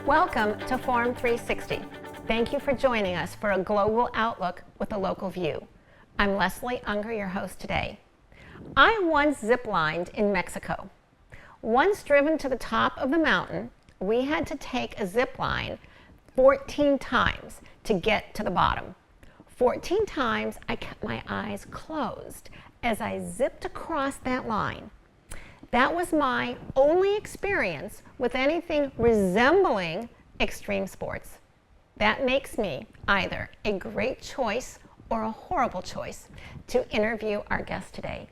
Welcome to Forum 360. Thank you for joining us for a global outlook with a local view. I'm Leslie Unger, your host today. I once ziplined in Mexico. Once driven to the top of the mountain, we had to take a zip line 14 times to get to the bottom. 14 times I kept my eyes closed as I zipped across that line. That was my only experience with anything resembling extreme sports. That makes me either a great choice or a horrible choice to interview our guest today.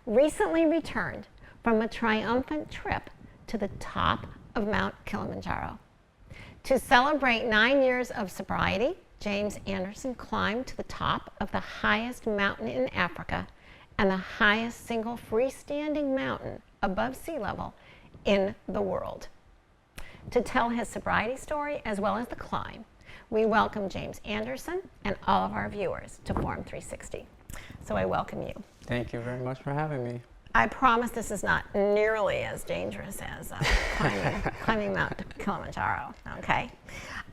Recently returned from a triumphant trip to the top of Mount Kilimanjaro. To celebrate 9 years of sobriety, James Anderson climbed to the top of the highest mountain in Africa and the highest single freestanding mountain above sea level in the world. To tell his sobriety story as well as the climb, we welcome James Anderson and all of our viewers to Forum 360. So I welcome you. Thank you very much for having me. I promise this is not nearly as dangerous as climbing Mount Kilimanjaro, okay?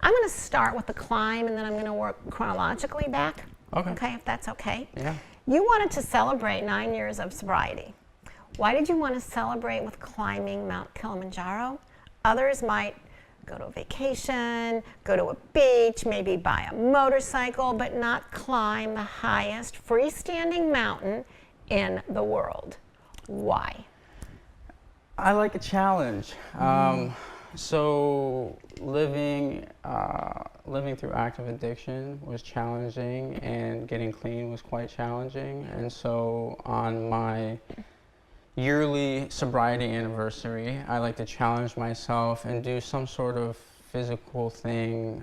I'm going to start with the climb and then I'm going to work chronologically back. Okay, if that's okay. Yeah. You wanted to celebrate 9 years of sobriety. Why did you want to celebrate with climbing Mount Kilimanjaro? Others might go to a vacation, go to a beach, maybe buy a motorcycle, but not climb the highest freestanding mountain in the world. Why? I like a challenge. So living through active addiction was challenging, and getting clean was quite challenging. And so on my yearly sobriety anniversary, I like to challenge myself and do some sort of physical thing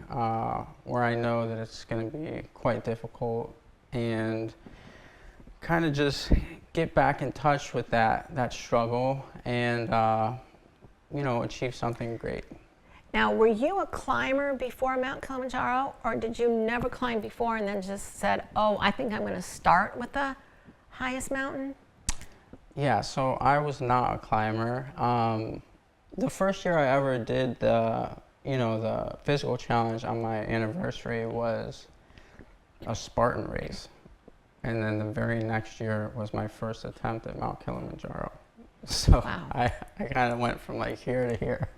where I know that it's going to be quite difficult, and kind of just get back in touch with that struggle and achieve something great. Now, were you a climber before Mount Kilimanjaro, or did you never climb before and then just said, oh, I think I'm going to start with the highest mountain? Yeah, so I was not a climber. The first year I ever did the physical challenge on my anniversary was a Spartan race. And then the very next year was my first attempt at Mount Kilimanjaro. So wow. I kind of went from like here to here.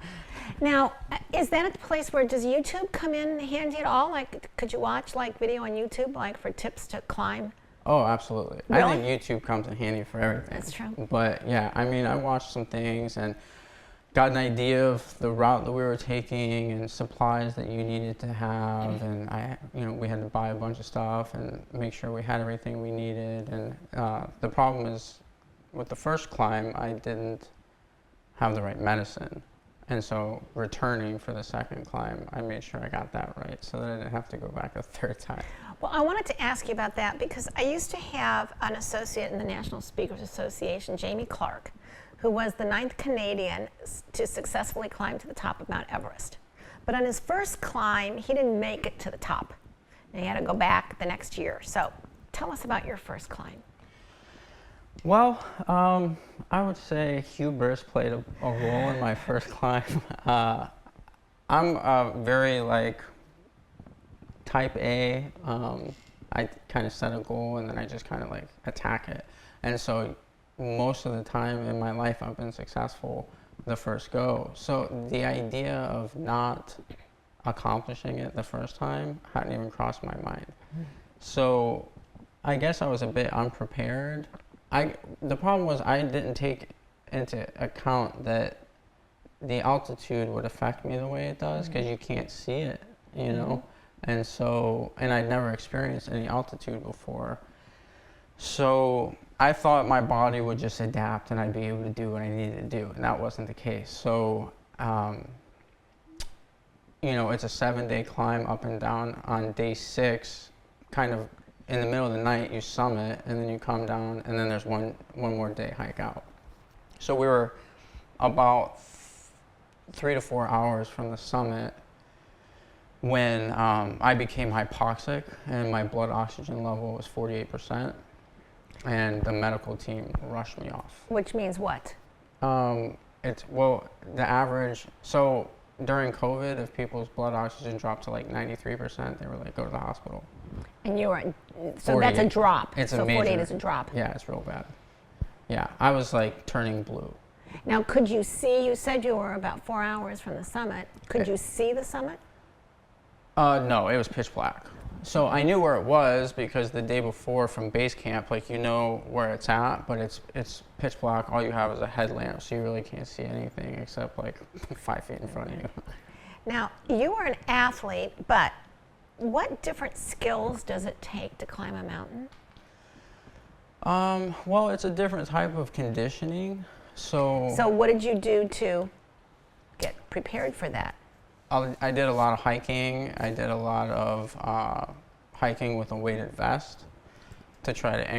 Now, is that a place where does YouTube come in handy at all? Like, could you watch like video on YouTube like for tips to climb? Oh, absolutely. Really? I think YouTube comes in handy for everything. That's true. But yeah, I mean, I watched some things and got an idea of the route that we were taking and supplies that you needed to have, and we had to buy a bunch of stuff and make sure we had everything we needed. And the problem is, with the first climb, I didn't have the right medicine, and so returning for the second climb, I made sure I got that right so that I didn't have to go back a third time. Well, I wanted to ask you about that because I used to have an associate in the National Speakers Association, Jamie Clark, who was the 9th Canadian to successfully climb to the top of Mount Everest. But on his first climb, he didn't make it to the top. And he had to go back the next year. So tell us about your first climb. Well, I would say hubris played a role in my first climb. I'm very type A. I kind of set a goal and then I just kind of attack it. And so most of the time in my life I've been successful the first go. So the idea of not accomplishing it the first time hadn't even crossed my mind. So I guess I was a bit unprepared. The problem was I didn't take into account that the altitude would affect me the way it does, because you can't see it, you know? And so, and I'd never experienced any altitude before. So I thought my body would just adapt and I'd be able to do what I needed to do, and that wasn't the case. So, it's a 7-day climb up and down. On day 6, kind of in the middle of the night, you summit, and then you come down, and then there's one more day hike out. So we were about 3 to 4 hours from the summit, when I became hypoxic and my blood oxygen level was 48%, and the medical team rushed me off. Which means what? Well, the average, so during COVID, if people's blood oxygen dropped to like 93%, they were like, go to the hospital. And you were, so that's a drop. It's so a major, 48 is a drop. Yeah, it's real bad. Yeah, I was like turning blue. Now, could you see, you said you were about 4 hours from the summit. Could you see the summit? No, it was pitch black. So I knew where it was because the day before from base camp, like you know where it's at, but it's pitch black. All you have is a headlamp, so you really can't see anything except like 5 feet in front of you. Now, you are an athlete, but what different skills does it take to climb a mountain? Well, it's a different type of conditioning. So what did you do to get prepared for that? I did a lot of hiking. I did a lot of hiking with a weighted vest to try to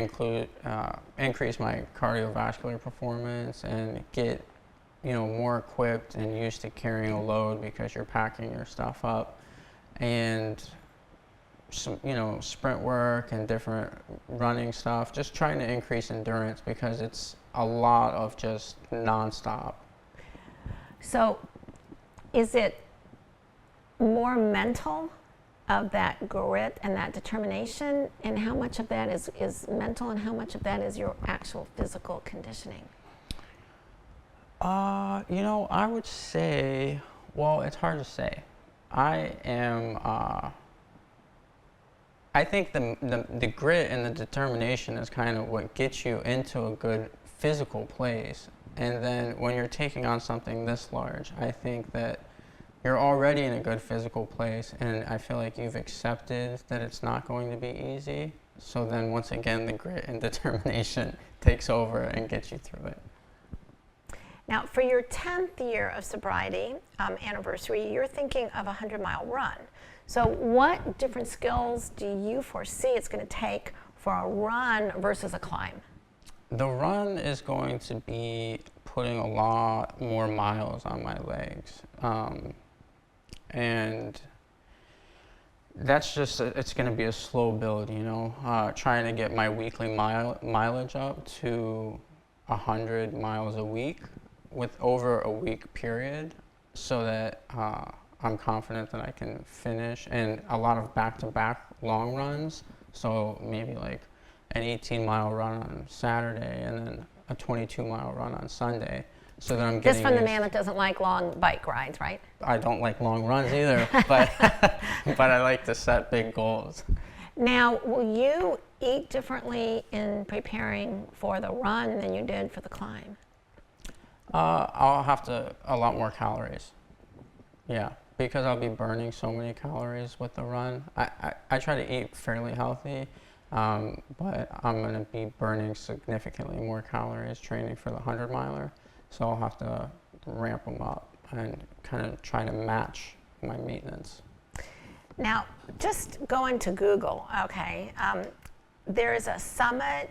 increase my cardiovascular performance and get, more equipped and used to carrying a load because you're packing your stuff up, and some, sprint work and different running stuff, just trying to increase endurance because it's a lot of just nonstop. So is it more mental of that grit and that determination, and how much of that is mental and how much of that is your actual physical conditioning? I would say, well, it's hard to say. I think the grit and the determination is kind of what gets you into a good physical place. And then when you're taking on something this large, I think that you're already in a good physical place, and I feel like you've accepted that it's not going to be easy. So then once again, the grit and determination takes over and gets you through it. Now, for your 10th year of sobriety anniversary, you're thinking of a 100-mile run. So what different skills do you foresee it's going to take for a run versus a climb? The run is going to be putting a lot more miles on my legs. And that's just, it's going to be a slow build, trying to get my weekly mileage up to 100 miles a week with over a week period, so that I'm confident that I can finish, and a lot of back-to-back long runs. So maybe like an 18-mile run on Saturday and then a 22-mile run on Sunday. So that I'm getting Just from the man that doesn't like long bike rides, right? I don't like long runs either, but but I like to set big goals. Now, will you eat differently in preparing for the run than you did for the climb? I'll have a lot more calories. Yeah, because I'll be burning so many calories with the run. I try to eat fairly healthy, but I'm going to be burning significantly more calories training for the 100-miler. So I'll have to ramp them up and kind of try to match my maintenance. Now, just going to Google, okay, there's a summit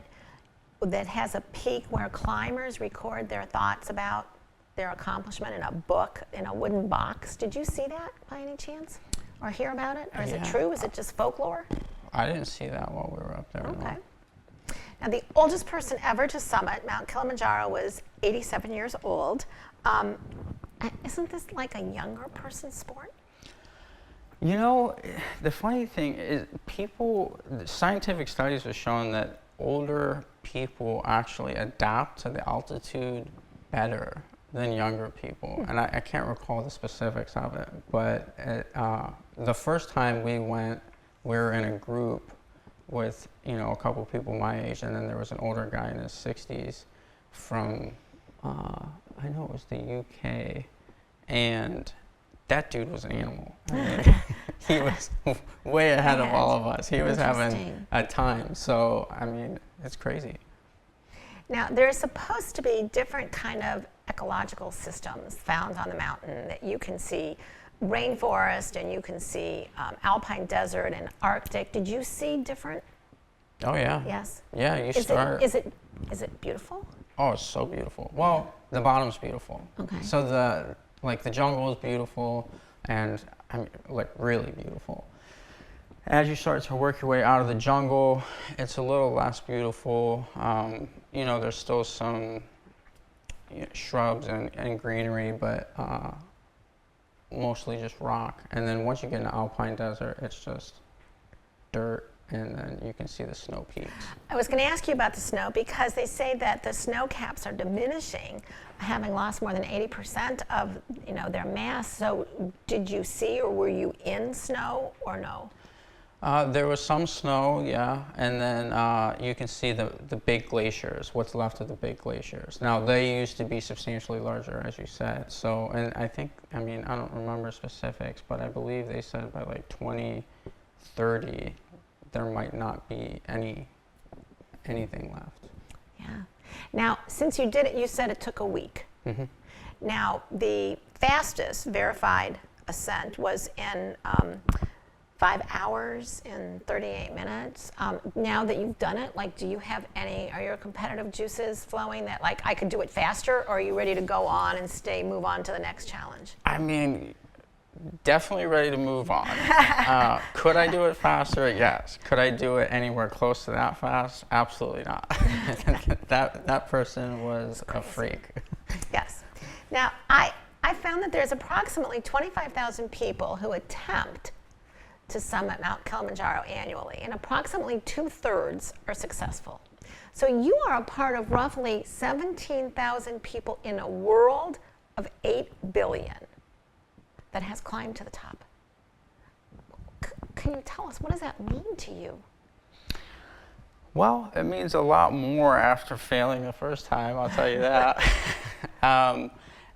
that has a peak where climbers record their thoughts about their accomplishment in a book, in a wooden box. Did you see that by any chance? Or hear about it? Or is it true? Is it just folklore? I didn't see that while we were up there. Okay. No. Now, the oldest person ever to summit Mount Kilimanjaro was 87 years old. Isn't this like a younger person's sport? The funny thing is scientific studies have shown that older people actually adapt to the altitude better than younger people. And I can't recall the specifics of it, but the first time we went, we were in a group with a couple people my age, and then there was an older guy in his 60s from I know it was the UK, and that dude was an animal. I mean, he was way ahead of all of us. He was having a time. So I mean, it's crazy. Now, there's supposed to be different kind of ecological systems found on the mountain, that you can see rainforest and you can see alpine desert and Arctic. Did you see different? Oh yeah. Yes. Yeah, Is it beautiful? Oh, it's so beautiful. Well, the bottom's beautiful. Okay. So the jungle is beautiful, and I mean, like really beautiful. As you start to work your way out of the jungle, it's a little less beautiful. You know, there's still some shrubs and greenery, but mostly just rock. And then once you get into alpine desert, it's just dirt, and then you can see the snow peaks. I was going to ask you about the snow because they say that the snow caps are diminishing, having lost more than 80% of their mass. So did you see or were you in snow or no? There was some snow, yeah, and then you can see the big glaciers, what's left of the big glaciers. Now, they used to be substantially larger, as you said, so, and I think, I mean, I don't remember specifics, but I believe they said by like 2030, there might not be anything left. Yeah. Now, since you did it, you said it took a week. Mm-hmm. Now, the fastest verified ascent was in 5 hours and 38 minutes. Now that you've done it, like, do you have are your competitive juices flowing that, like, I could do it faster, or are you ready to go on and move on to the next challenge? I mean, definitely ready to move on. Could I do it faster? Yes. Could I do it anywhere close to that fast? Absolutely not. that person was a freak. Yes. Now, I found that there's approximately 25,000 people who attempt to summit Mount Kilimanjaro annually, and approximately 2/3 are successful. So you are a part of roughly 17,000 people in a world of 8 billion that has climbed to the top. Can you tell us, what does that mean to you? Well, it means a lot more after failing the first time, I'll tell you that.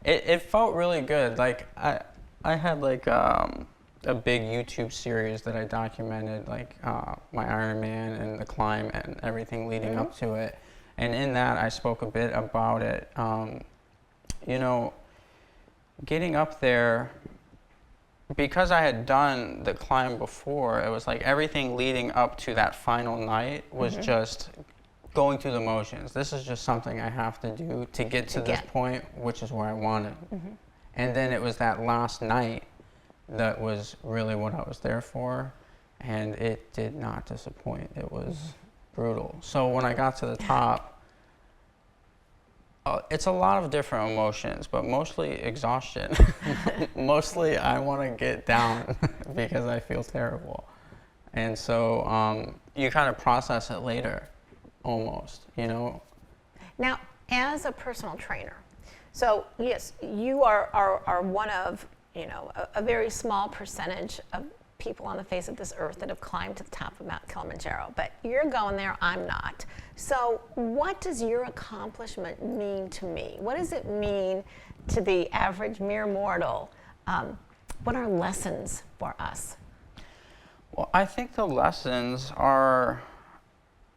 It felt really good. Like, I had like a big YouTube series that I documented, like my Ironman and the climb and everything leading up to it. And in that, I spoke a bit about it. You know, getting up there, because I had done the climb before, it was like everything leading up to that final night was just going through the motions. This is just something I have to do to get to this point, which is where I wanted. And then it was that last night that was really what I was there for, and it did not disappoint. It was brutal. So when I got to the top, it's a lot of different emotions, but mostly exhaustion. Mostly I want to get down because I feel terrible. And so you kind of process it later, almost, you know? Now, as a personal trainer, so yes, you are one of, a very small percentage of people on the face of this earth that have climbed to the top of Mount Kilimanjaro, but you're going there, I'm not. So what does your accomplishment mean to me? What does it mean to the average mere mortal? What are lessons for us? Well, I think the lessons are,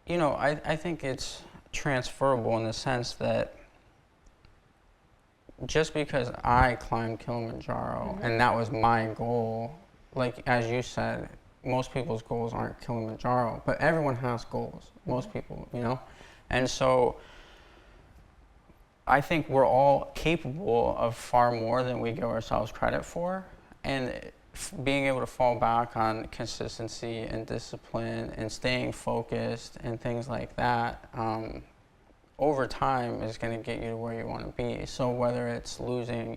I think it's transferable in the sense that just because I climbed Kilimanjaro and that was my goal, like as you said, most people's goals aren't Kilimanjaro, but everyone has goals, most people, And so I think we're all capable of far more than we give ourselves credit for. And being able to fall back on consistency and discipline and staying focused and things like that, over time is going to get you to where you want to be. So whether it's losing,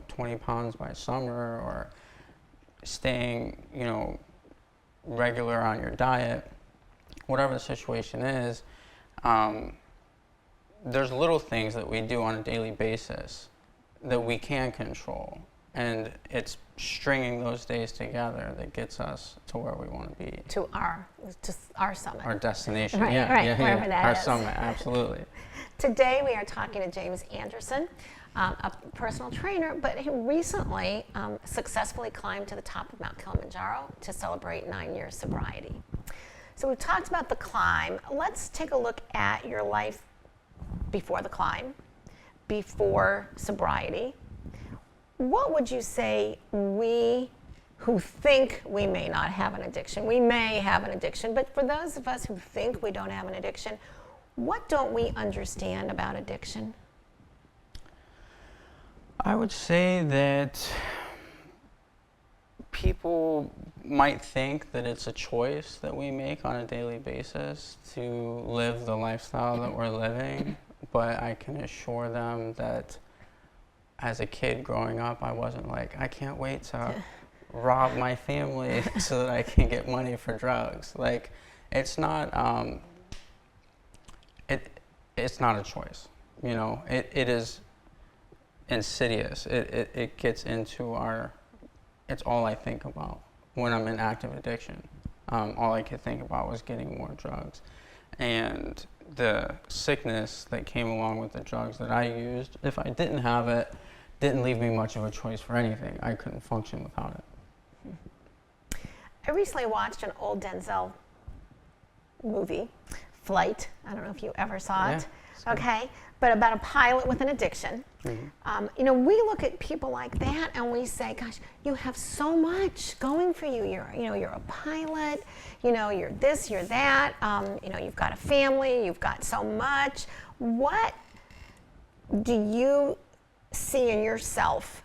20 pounds by summer or staying, regular on your diet, whatever the situation is, there's little things that we do on a daily basis that we can control. And it's stringing those days together that gets us to where we want to be. To our summit. Our destination, right, wherever that our is. summit, absolutely. Today we are talking to James Anderson, a personal trainer, but who recently successfully climbed to the top of Mount Kilimanjaro to celebrate 9 years sobriety. So we've talked about the climb. Let's take a look at your life before the climb, before sobriety. What would you say we who think we may not have an addiction, we may have an addiction, but for those of us who think we don't have an addiction, what don't we understand about addiction? I would say that people might think that it's a choice that we make on a daily basis to live the lifestyle that we're living, but I can assure them that as a kid growing up, I wasn't like, I can't wait to rob my family so that I can get money for drugs. Like, it's not it's not a choice, you know. It is insidious. It gets into it's all I think about when I'm in active addiction. All I could think about was getting more drugs, and the sickness that came along with the drugs that I used, if I didn't have it, didn't leave me much of a choice for anything. I couldn't function without it. I recently watched an old Denzel movie, Flight. I don't know if you ever saw it. Okay, but about a pilot with an addiction. Mm-hmm. You know, we look at people like that and we say, gosh, you have so much going for you. You're a pilot, you know, you're this, you're that, you know, you've got a family, you've got so much. What do you see in yourself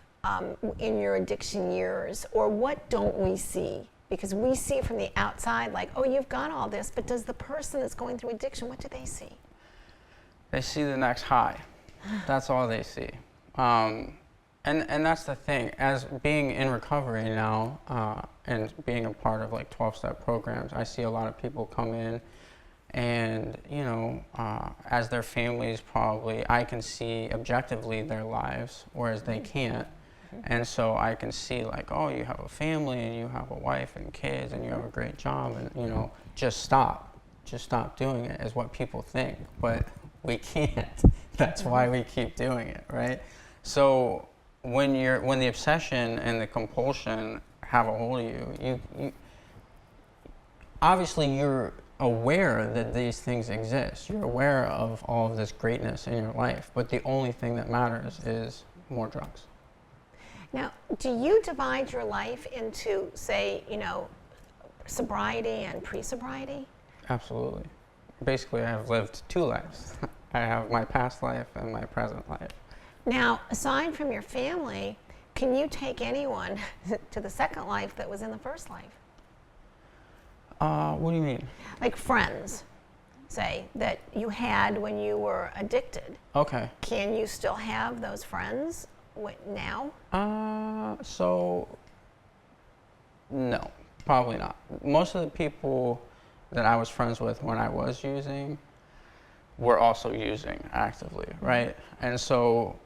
in your addiction years, or what don't we see? Because we see from the outside like, oh, you've got all this, but does the person that's going through addiction, what do they see? They see the next high. That's all they see. And that's the thing. As being in recovery now and being a part of like 12-step programs, I see a lot of people come in and, you know, as their families probably, I can see objectively their lives, whereas they can't. And so I can see like, oh, you have a family and you have a wife and kids and you have a great job, and, you know, just stop doing it is what people think. But we can't. That's why we keep doing it, right? So when the obsession and the compulsion have a hold of you, obviously you're aware that these things exist. You're aware of all of this greatness in your life, but the only thing that matters is more drugs. Now, do you divide your life into, say, you know, sobriety and pre-sobriety? Absolutely. Basically, I have lived two lives. I have my past life and my present life. Now, aside from your family, can you take anyone to the second life that was in the first life? What do you mean? Like friends, say, that you had when you were addicted. Okay. Can you still have those friends now? So, no, probably not. Most of the people that I was friends with when I was using were also using actively, right? And so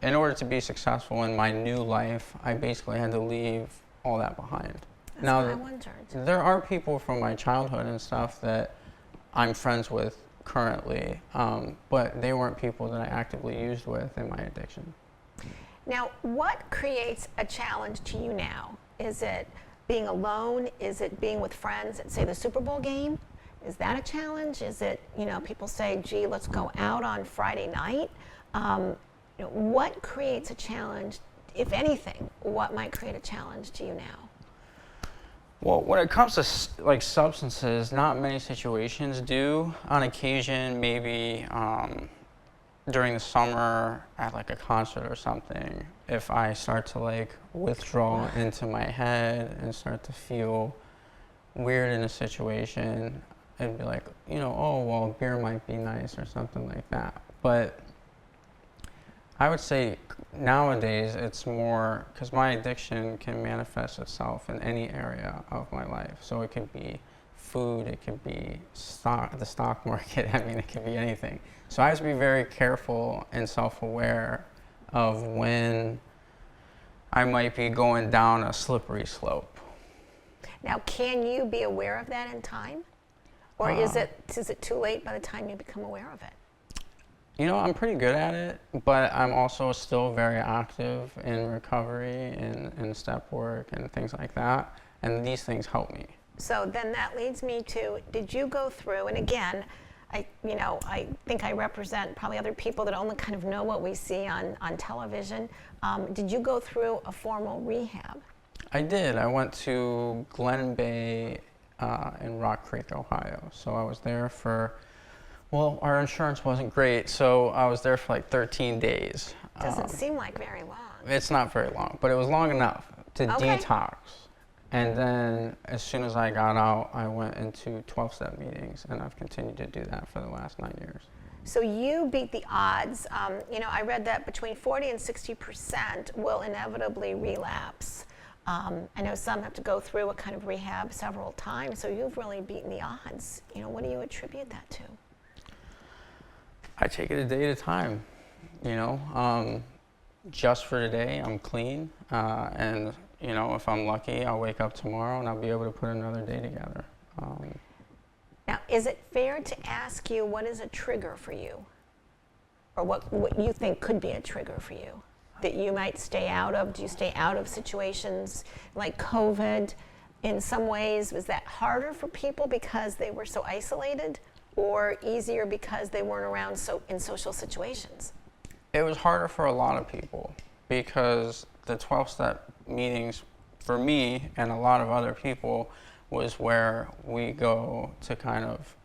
in order to be successful in my new life, I basically had to leave all that behind. That's now, what I wondered. There are people from my childhood and stuff that I'm friends with currently, but they weren't people that I actively used with in my addiction. Now, what creates a challenge to you now? Is it being alone? Is it being with friends at, say, the Super Bowl game? Is that a challenge? Is it, you know, people say, gee, let's go out on Friday night? You know, what creates a challenge, if anything? What might create a challenge to you now? Well, when it comes to like substances, not many situations do. On occasion, maybe during the summer at like a concert or something, if I start to like withdraw into my head and start to feel weird in a situation, it'd be like, you know, oh, well, beer might be nice or something like that. But I would say nowadays it's more, because my addiction can manifest itself in any area of my life. So it could be food, it could be the stock market, I mean, it could be anything. So I have to be very careful and self-aware of when I might be going down a slippery slope. Now, can you be aware of that in time? Or is it too late by the time you become aware of it? You know, I'm pretty good at it, but I'm also still very active in recovery and step work and things like that. And these things help me. So then that leads me to, did you go through, and again, I think I represent probably other people that only kind of know what we see on television. Did you go through a formal rehab? I did. I went to Glen Bay in Rock Creek, Ohio. So I was there for, well, our insurance wasn't great, so I was there for like 13 days. Doesn't seem like very long. It's not very long, but it was long enough to Okay. detox. And then as soon as I got out, I went into 12-step meetings, and I've continued to do that for the last 9 years. So you beat the odds. I read that between 40 and 60% will inevitably relapse. I know some have to go through a kind of rehab several times, so you've really beaten the odds. What do you attribute that to? I take it a day at a time, just for today, I'm clean, and if I'm lucky, I'll wake up tomorrow and I'll be able to put another day together. Now, is it fair to ask you what is a trigger for you? Or what you think could be a trigger for you that you might stay out of? Do you stay out of situations like COVID? In some ways, was that harder for people because they were so isolated, or easier because they weren't around in social situations? It was harder for a lot of people because the 12-step meetings for me and a lot of other people was where we go to kind of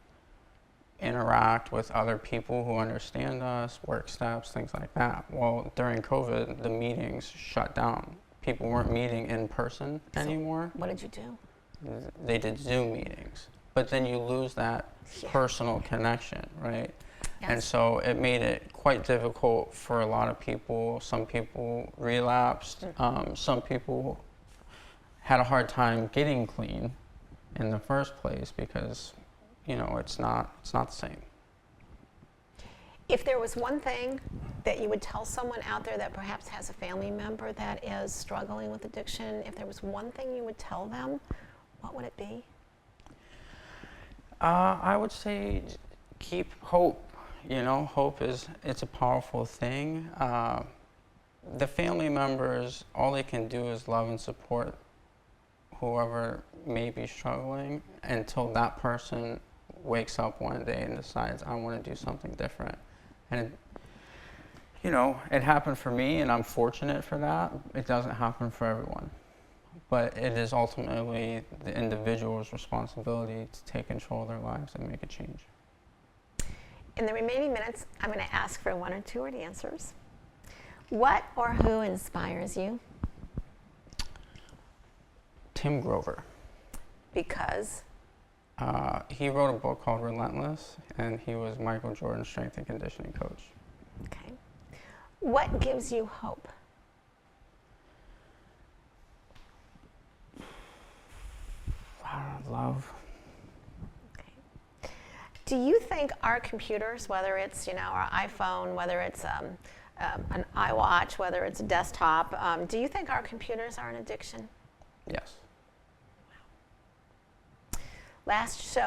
interact with other people who understand us, work steps, things like that. Well, during COVID, the meetings shut down. People weren't meeting in person anymore. What did you do? They did Zoom meetings. But then you lose that personal connection, right? Yes. And so it made it quite difficult for a lot of people. Some people relapsed. Some people had a hard time getting clean in the first place because, it's not the same. If there was one thing that you would tell someone out there that perhaps has a family member that is struggling with addiction, if there was one thing you would tell them, what would it be? I would say keep hope. Hope it's a powerful thing. The family members, all they can do is love and support whoever may be struggling until that person wakes up one day and decides, I want to do something different. And it happened for me, and I'm fortunate for that. It doesn't happen for everyone. But it is ultimately the individual's responsibility to take control of their lives and make a change. In the remaining minutes, I'm going to ask for 1 or 2 word answers. What or who inspires you? Tim Grover. Because? He wrote a book called Relentless, and he was Michael Jordan's strength and conditioning coach. Okay. What gives you hope? Love. Okay. Do you think our computers, whether it's our iPhone, whether it's an iWatch, whether it's a desktop, do you think our computers are an addiction? Yes. Last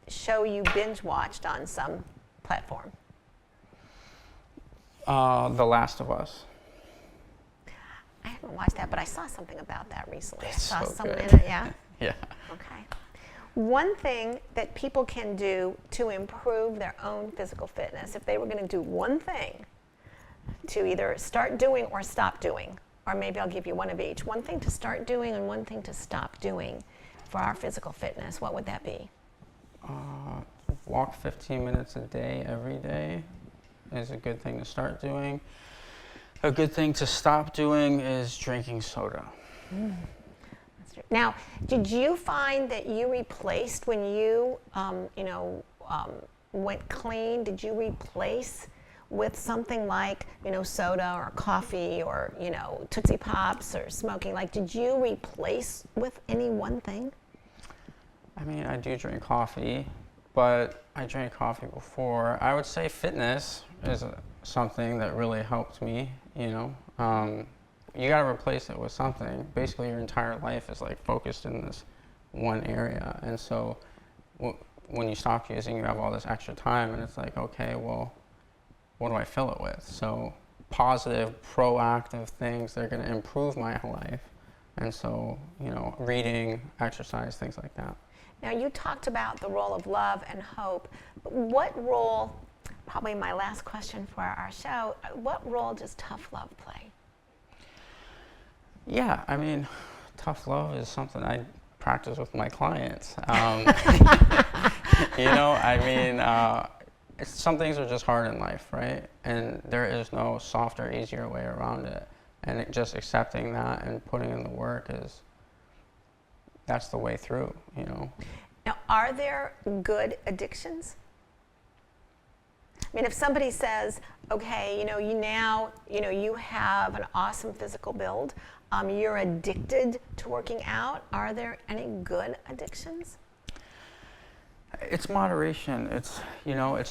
show you binge watched on some platform? The Last of Us. I haven't watched that, but I saw something about that recently. It's I saw so someone good. in it, yeah? Yeah. Okay. One thing that people can do to improve their own physical fitness, if they were going to do one thing to either start doing or stop doing, or maybe I'll give you one of each, one thing to start doing and one thing to stop doing for our physical fitness, what would that be? Walk 15 minutes a day every day is a good thing to start doing. A good thing to stop doing is drinking soda. That's true. Now, did you find that you replaced when you, went clean? Did you replace with something like, soda or coffee or, Tootsie Pops or smoking? Like, did you replace with any one thing? I mean, I do drink coffee, but I drank coffee before. I would say fitness is something that really helped me, You gotta replace it with something. Basically, your entire life is like focused in this one area. And so when you stop using, you have all this extra time, and it's like, okay, well, what do I fill it with? So positive, proactive things that are gonna improve my life. And so, reading, exercise, things like that. Now, you talked about the role of love and hope, but what role, probably my last question for our show, what role does tough love play? Yeah, I mean, tough love is something I practice with my clients. Some things are just hard in life, right? And there is no softer, easier way around it. And just accepting that and putting in the work that's the way through, you know. Now, are there good addictions? I mean, if somebody says, okay, you have an awesome physical build, you're addicted to working out, are there any good addictions? It's moderation. It's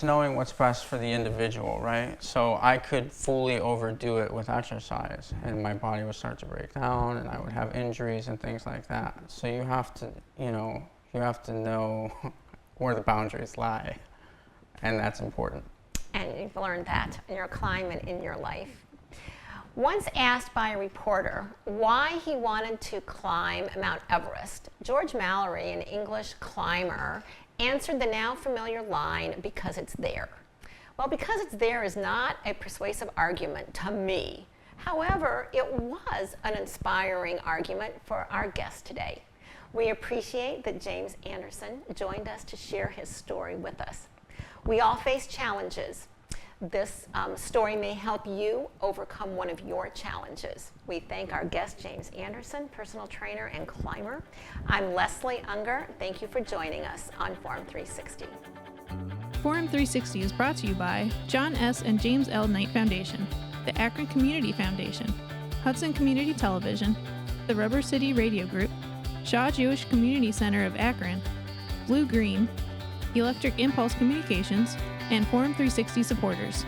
knowing what's best for the individual, right? So I could fully overdo it with exercise and my body would start to break down and I would have injuries and things like that. So you have to know where the boundaries lie, and that's important. And you've learned that in your climate in your life. Once asked by a reporter why he wanted to climb Mount Everest, George Mallory, an English climber, answered the now familiar line, because it's there. Well, because it's there is not a persuasive argument to me. However, it was an inspiring argument for our guest today. We appreciate that James Anderson joined us to share his story with us. We all face challenges. This story may help you overcome one of your challenges. We thank our guest, James Anderson, personal trainer and climber. I'm Leslie Unger. Thank you for joining us on Forum 360. Forum 360 is brought to you by John S. and James L. Knight Foundation, the Akron Community Foundation, Hudson Community Television, the Rubber City Radio Group, Shaw Jewish Community Center of Akron, Blue Green, Electric Impulse Communications, and Forum 360 supporters.